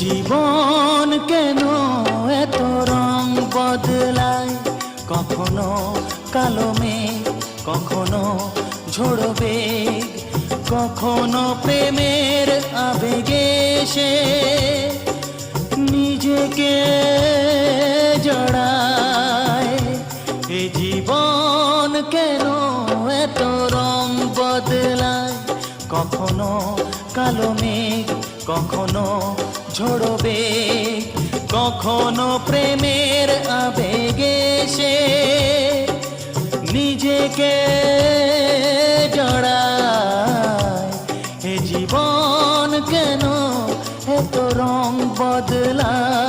জীবন কেন এত রং বদলায়, কখনো কালো মেঘ, কখনো ঝোড়ো বেগ, কখনো প্রেমের আবেগে সে নিজেকে জড়ায়। এ জীবন কেন এত রং বদলায়, কখনো কালো মেঘ, কখনো ঝোড়ো বেগ, কখনো প্রেমের আবেগে সে নিজেকে জড়ায়। এ জীবন কেন এত রং বদলায়।